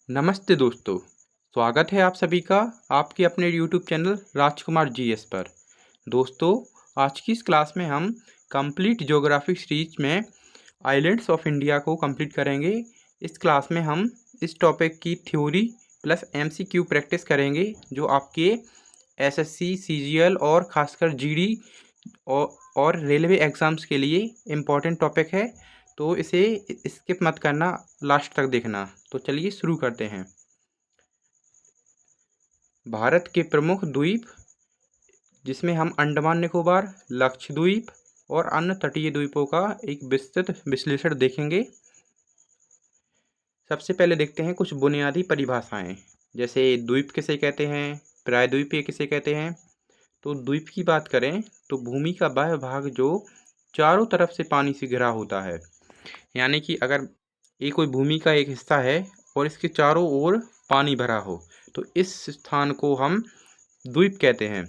नमस्ते दोस्तों, स्वागत है आप सभी का आपके अपने यूट्यूब चैनल राजकुमार जीएस पर। दोस्तों, आज की इस क्लास में हम कंप्लीट ज्योग्राफी सीरीज में आइलैंड्स ऑफ इंडिया को कंप्लीट करेंगे। इस क्लास में हम इस टॉपिक की थ्योरी प्लस एमसीक्यू प्रैक्टिस करेंगे, जो आपके एसएससी, सीजीएल और खासकर जीडी और रेलवे एग्ज़ाम्स के लिए इम्पॉर्टेंट टॉपिक है। तो इसे स्किप मत करना, लास्ट तक देखना। तो चलिए शुरू करते हैं। भारत के प्रमुख द्वीप, जिसमें हम अंडमान निकोबार, लक्षद्वीप और अन्य तटीय द्वीपों का एक विस्तृत विश्लेषण देखेंगे। सबसे पहले देखते हैं कुछ बुनियादी परिभाषाएं, जैसे द्वीप किसे कहते हैं, प्रायद्वीपीय किसे कहते हैं। तो द्वीप की बात करें तो भूमि का वह भाग जो चारों तरफ से पानी से घिरा होता है। यानी कि अगर ये कोई भूमि का एक हिस्सा है और इसके चारों ओर पानी भरा हो, तो इस स्थान को हम द्वीप कहते हैं।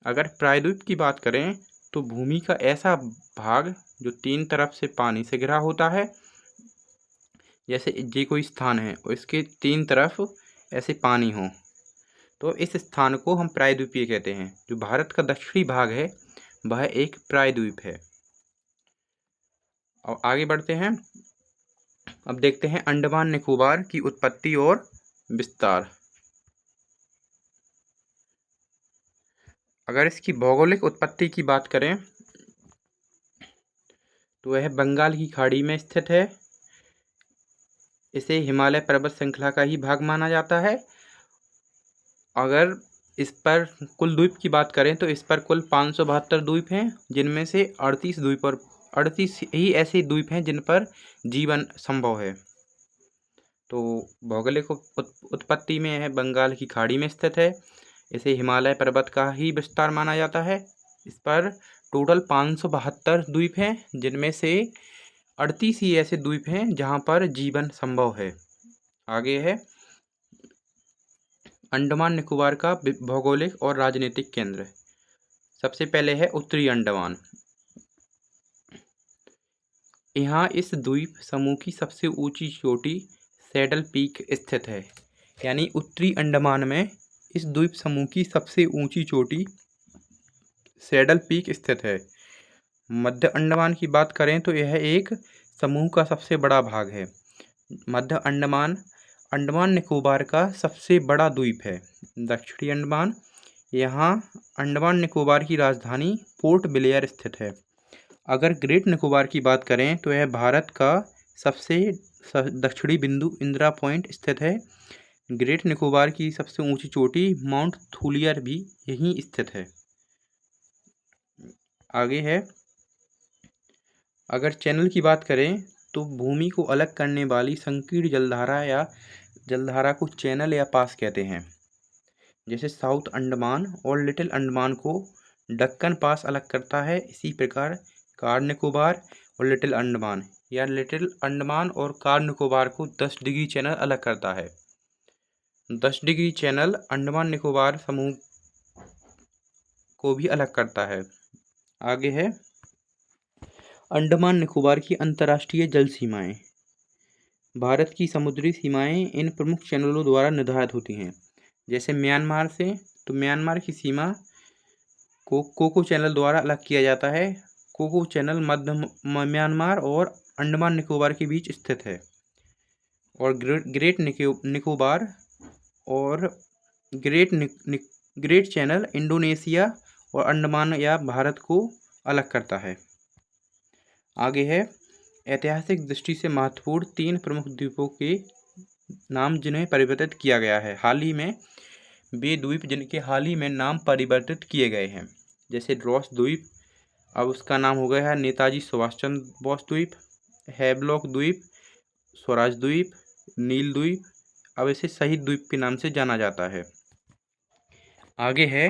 अगर प्रायद्वीप की बात करें तो भूमि का ऐसा भाग जो तीन तरफ से पानी से घिरा होता है। जैसे ये कोई स्थान है और इसके तीन तरफ ऐसे पानी हो, तो इस स्थान को हम प्रायद्वीपीय कहते हैं। जो भारत का दक्षिणी भाग है वह एक प्रायद्वीप है। और आगे बढ़ते हैं। अब देखते हैं अंडमान निकोबार की उत्पत्ति और विस्तार। अगर इसकी भौगोलिक उत्पत्ति की बात करें तो वह बंगाल की खाड़ी में स्थित है। इसे हिमालय पर्वत श्रृंखला का ही भाग माना जाता है। अगर इस पर कुल द्वीप की बात करें तो इस पर कुल 572 द्वीप हैं, जिनमें से 38 ही ऐसे द्वीप हैं जिन पर जीवन संभव है। तो भौगोलिक उत्पत्ति में यह बंगाल की खाड़ी में स्थित है। इसे हिमालय पर्वत का ही विस्तार माना जाता है। इस पर टोटल 572 द्वीप हैं, जिनमें से 38 ही ऐसे द्वीप हैं जहां पर जीवन संभव है। आगे है अंडमान निकोबार का भौगोलिक और राजनीतिक केंद्र। सबसे पहले है उत्तरी अंडमान। यहाँ इस द्वीप समूह की सबसे ऊंची चोटी सैडल पीक स्थित है। यानी उत्तरी अंडमान में इस द्वीप समूह की सबसे ऊंची चोटी सैडल पीक स्थित है। मध्य अंडमान की बात करें तो यह एक समूह का सबसे बड़ा भाग है। मध्य अंडमान अंडमान निकोबार का सबसे बड़ा द्वीप है। दक्षिणी अंडमान, यहाँ अंडमान निकोबार की राजधानी पोर्ट ब्लेयर स्थित है। अगर ग्रेट निकोबार की बात करें तो यह भारत का सबसे दक्षिणी बिंदु इंदिरा पॉइंट स्थित है। ग्रेट निकोबार की सबसे ऊंची चोटी माउंट थूलियर भी यहीं स्थित है। आगे है, अगर चैनल की बात करें तो भूमि को अलग करने वाली संकीर्ण जलधारा या जलधारा को चैनल या पास कहते हैं। जैसे साउथ अंडमान और लिटिल अंडमान को दक्कन पास अलग करता है, इसी प्रकार कार निकोबार और लिटिल अंडमान या लिटिल अंडमान और कार निकोबार को 10 डिग्री चैनल अलग करता है। 10 डिग्री चैनल अंडमान निकोबार समूह को भी अलग करता है। आगे है अंडमान निकोबार की अंतर्राष्ट्रीय जल सीमाएं। भारत की समुद्री सीमाएं इन प्रमुख चैनलों द्वारा निर्धारित होती हैं। जैसे म्यांमार से, तो म्यांमार की सीमा को कोको चैनल द्वारा अलग किया जाता है। कोको चैनल मध्य म्यांमार और अंडमान निकोबार के बीच स्थित है। और ग्रेट निकोबार और ग्रेट चैनल इंडोनेशिया और अंडमान या भारत को अलग करता है। आगे है ऐतिहासिक दृष्टि से महत्वपूर्ण 3 प्रमुख द्वीपों के नाम जिन्हें परिवर्तित किया गया है। हाल ही में वे द्वीप जिनके हाल ही में नाम परिवर्तित किए गए हैं, जैसे रॉस द्वीप, अब उसका नाम हो गया है नेताजी सुभाष चंद्र बोस द्वीप। हैवलॉक द्वीप, स्वराज द्वीप, नील द्वीप, अब इसे शहीद द्वीप के नाम से जाना जाता है। आगे है,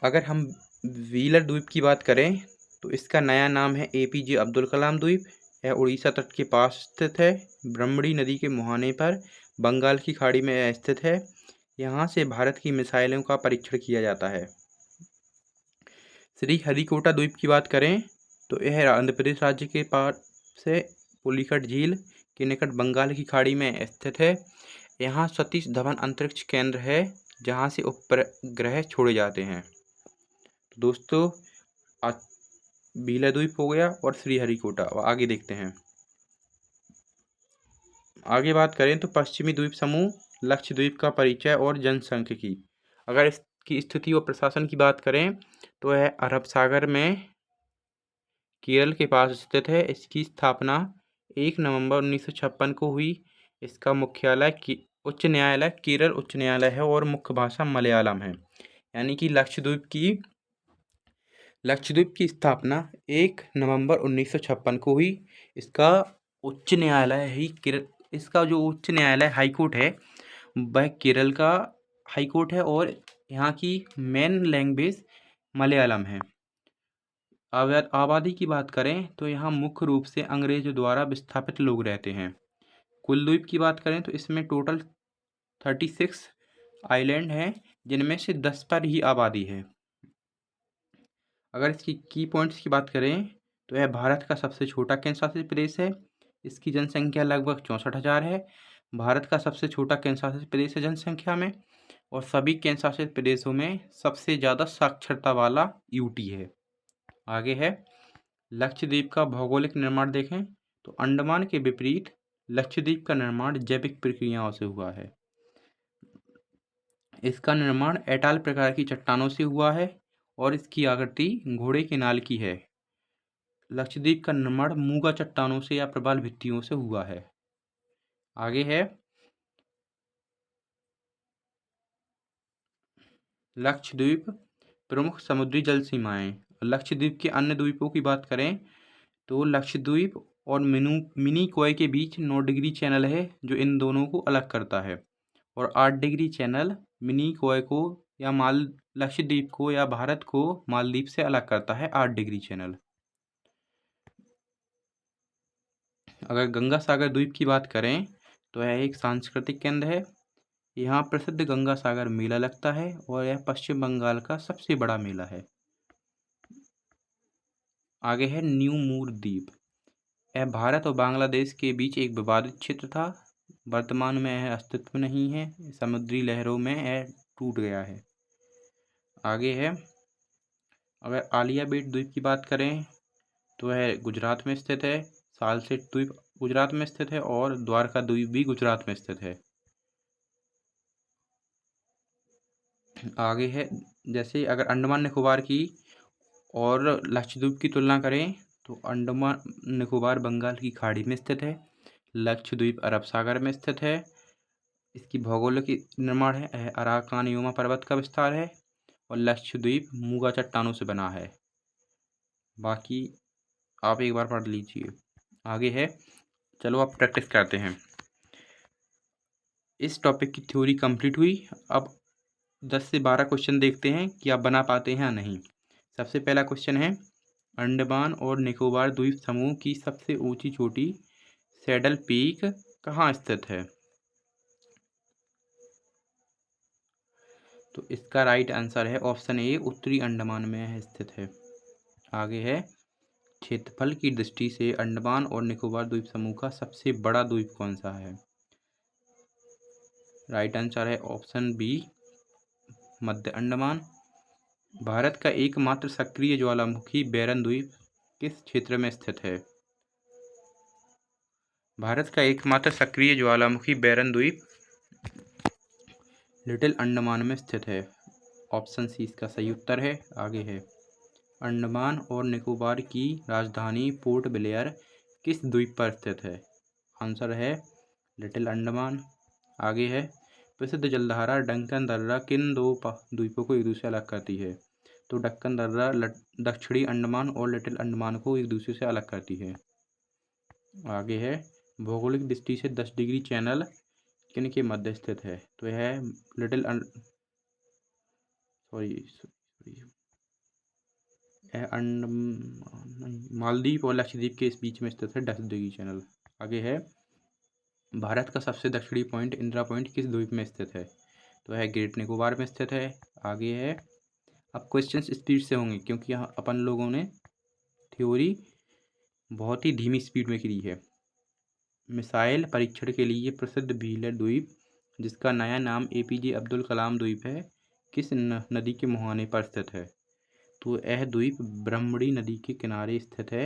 अगर हम व्हीलर द्वीप की बात करें तो इसका नया नाम है एपीजे अब्दुल कलाम द्वीप। यह उड़ीसा तट के पास स्थित है। ब्रह्मणी नदी के मुहाने पर बंगाल की खाड़ी में यह स्थित है। यहाँ से भारत की मिसाइलों का परीक्षण किया जाता है। श्री हरिकोटा द्वीप की बात करें तो यह आंध्र प्रदेश राज्य के पास से पुलिकट झील के निकट बंगाल की खाड़ी में स्थित है। यहाँ सतीश धवन अंतरिक्ष केंद्र है जहाँ से उपग्रह छोड़े जाते हैं। तो दोस्तों आज बीला द्वीप हो गया और श्रीहरिकोटा। आगे देखते हैं। आगे बात करें तो पश्चिमी द्वीप समूह लक्षद्वीप का परिचय और जनसांख्यिकी। अगर इसकी स्थिति और प्रशासन की बात करें तो यह अरब सागर में केरल के पास स्थित है। इसकी स्थापना 1 नवंबर 1956 को हुई। इसका मुख्यालय उच्च न्यायालय केरल उच्च न्यायालय है और मुख्य भाषा मलयालम है। यानी कि लक्षद्वीप की स्थापना 1 नवंबर 1956 को हुई। इसका उच्च न्यायालय इसका जो उच्च न्यायालय हाईकोर्ट है वह केरल का हाईकोर्ट है और यहाँ की मेन लैंग्वेज मलयालम है। आबादी की बात करें तो यहाँ मुख्य रूप से अंग्रेजों द्वारा विस्थापित लोग रहते हैं। कुल द्वीप की बात करें तो इसमें टोटल 36 आइलैंड हैं जिनमें से 10 पर ही आबादी है। अगर इसकी की पॉइंट्स की बात करें तो यह भारत का सबसे छोटा केंद्र शासित प्रदेश है। इसकी जनसंख्या लगभग 64,000 है। भारत का सबसे छोटा केंद्र शासित प्रदेश है जनसंख्या में और सभी केंद्र शासित प्रदेशों में सबसे ज़्यादा साक्षरता वाला यूटी है। आगे है लक्षद्वीप का भौगोलिक निर्माण देखें तो अंडमान के विपरीत लक्षद्वीप का निर्माण जैविक प्रक्रियाओं से हुआ है। इसका निर्माण एटाल प्रकार की चट्टानों से हुआ है और इसकी आकृति घोड़े के नाल की है। लक्षद्वीप का निर्माण मूंगा चट्टानों से या प्रबल भित्तियों से हुआ है। आगे है लक्षद्वीप प्रमुख समुद्री जल सीमाएं। लक्षद्वीप के अन्य द्वीपों की बात करें तो लक्षद्वीप और मिनिकॉय के बीच 9 डिग्री चैनल है जो इन दोनों को अलग करता है और 8 डिग्री चैनल मिनिकॉय को या लक्षद्वीप को या भारत को मालदीव से अलग करता है। 8 डिग्री चैनल। अगर गंगा सागर द्वीप की बात करें तो यह एक सांस्कृतिक केंद्र है। यहाँ प्रसिद्ध गंगा सागर मेला लगता है और यह पश्चिम बंगाल का सबसे बड़ा मेला है। आगे है न्यू मूर द्वीप। यह भारत और बांग्लादेश के बीच एक विवादित क्षेत्र था। वर्तमान में यह अस्तित्व में नहीं है। समुद्री लहरों में यह टूट गया है। आगे है अगर आलिया बेट द्वीप की बात करें तो यह गुजरात में स्थित है। सालसेट द्वीप गुजरात में स्थित है और द्वारका द्वीप भी गुजरात में स्थित है। आगे है जैसे अगर अंडमान निकोबार की और लक्षद्वीप की तुलना करें तो अंडमान निकोबार बंगाल की खाड़ी में स्थित है। लक्षद्वीप अरब सागर में स्थित है। इसकी भौगोलिक निर्माण है अराकानयुमा पर्वत का विस्तार है और लक्षद्वीप मूंगा चट्टानों से बना है। बाकी आप एक बार पढ़ लीजिए। आगे है चलो आप प्रैक्टिस करते हैं। इस टॉपिक की थ्योरी कंप्लीट हुई। अब 10 से 12 क्वेश्चन देखते हैं कि आप बना पाते हैं या नहीं। सबसे पहला क्वेश्चन है अंडमान और निकोबार द्वीप समूह की सबसे ऊंची चोटी सैडल पीक कहाँ स्थित है? तो इसका राइट आंसर है ऑप्शन ए उत्तरी अंडमान में स्थित है। आगे है क्षेत्रफल की दृष्टि से अंडमान और निकोबार द्वीप समूह का सबसे बड़ा द्वीप कौन सा है? राइट आंसर है ऑप्शन बी मध्य अंडमान। भारत का एकमात्र सक्रिय ज्वालामुखी बैरन द्वीप किस क्षेत्र में स्थित है? भारत का एकमात्र सक्रिय ज्वालामुखी बैरन द्वीप लिटिल अंडमान में स्थित है। ऑप्शन सी इसका सही उत्तर है। आगे है अंडमान और निकोबार की राजधानी पोर्ट ब्लेयर किस द्वीप पर स्थित है? आंसर है लिटिल अंडमान। आगे है प्रसिद्ध जलधारा डंकन दर्रा किन दो द्वीपों को एक दूसरे से अलग करती है? तो डक्कन दर्रा दक्षिणी अंडमान और लिटिल अंडमान को एक दूसरे से अलग करती है। आगे है भौगोलिक दृष्टि से 10 डिग्री चैनल किन के मध्य स्थित है? तो यह है मालदीव और लक्षद्वीप के इस बीच में स्थित है 10 डिग्री चैनल। आगे है भारत का सबसे दक्षिणी पॉइंट इंदिरा पॉइंट किस द्वीप में स्थित है? तो है ग्रेट निकोबार में स्थित है। आगे है अब क्वेश्चन स्पीड से होंगे क्योंकि यहाँ अपन लोगों ने थ्योरी बहुत ही धीमी स्पीड में करी है। मिसाइल परीक्षण के लिए प्रसिद्ध व्हीलर द्वीप, जिसका नया नाम APJ अब्दुल कलाम द्वीप है, किस नदी के मुहाने पर स्थित है? तो यह द्वीप ब्रह्मणी नदी के किनारे स्थित है।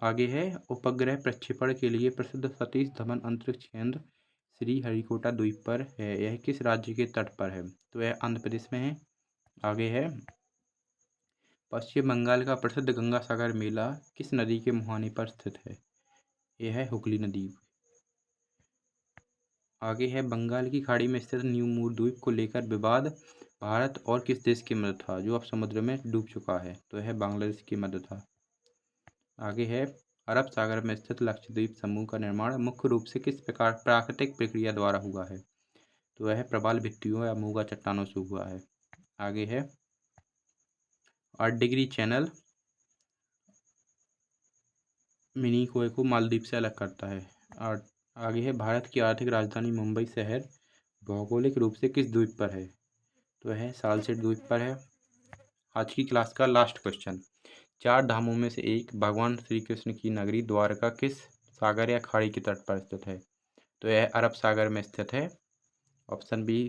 आगे है, उपग्रह प्रक्षेपण के लिए प्रसिद्ध सतीश धवन अंतरिक्ष केंद्र श्रीहरिकोटा द्वीप पर है। यह किस राज्य के तट पर है? तो यह आंध्र प्रदेश में है। आगे है, पश्चिम बंगाल का प्रसिद्ध गंगासागर मेला किस नदी के मुहाने पर स्थित है? यह है हुगली नदी। आगे है, बंगाल की खाड़ी में स्थित न्यू मूर द्वीप को लेकर विवाद भारत और किस देश के मध्य था, जो अब समुद्र में डूब चुका है? तो यह बांग्लादेश के मध्य था। आगे है, अरब सागर में स्थित लक्षद्वीप समूह का निर्माण मुख्य रूप से किस प्रकार प्राकृतिक प्रक्रिया द्वारा हुआ है? तो यह प्रवाल भित्तियों या मूंगा चट्टानों से हुआ है। आगे है, 8 डिग्री चैनल मिनिकॉय को मालदीव से अलग करता है। और आगे है, भारत की आर्थिक राजधानी मुंबई शहर भौगोलिक रूप से किस द्वीप पर है? तो यह सालसेट द्वीप पर है। आज की क्लास का लास्ट क्वेश्चन, 4 धामों में से एक भगवान श्री कृष्ण की नगरी द्वारका किस सागर या खाड़ी के तट पर स्थित है? तो यह अरब सागर में स्थित है। ऑप्शन बी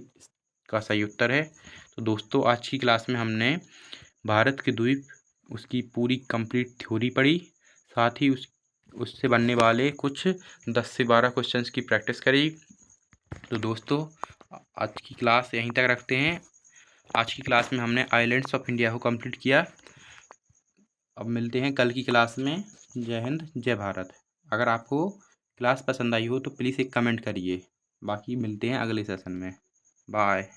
का सही उत्तर है। तो दोस्तों, आज की क्लास में हमने भारत के द्वीप उसकी पूरी कंप्लीट थ्योरी पढ़ी, साथ ही उससे बनने वाले कुछ 10 से 12 क्वेश्चंस की प्रैक्टिस करी। तो दोस्तों, आज की क्लास यहीं तक रखते हैं। आज की क्लास में हमने आइलैंड्स ऑफ इंडिया को कंप्लीट किया। अब मिलते हैं कल की क्लास में। जय हिंद, जय भारत। अगर आपको क्लास पसंद आई हो तो प्लीज़ एक कमेंट करिए। बाकी मिलते हैं अगले सेशन में। बाय।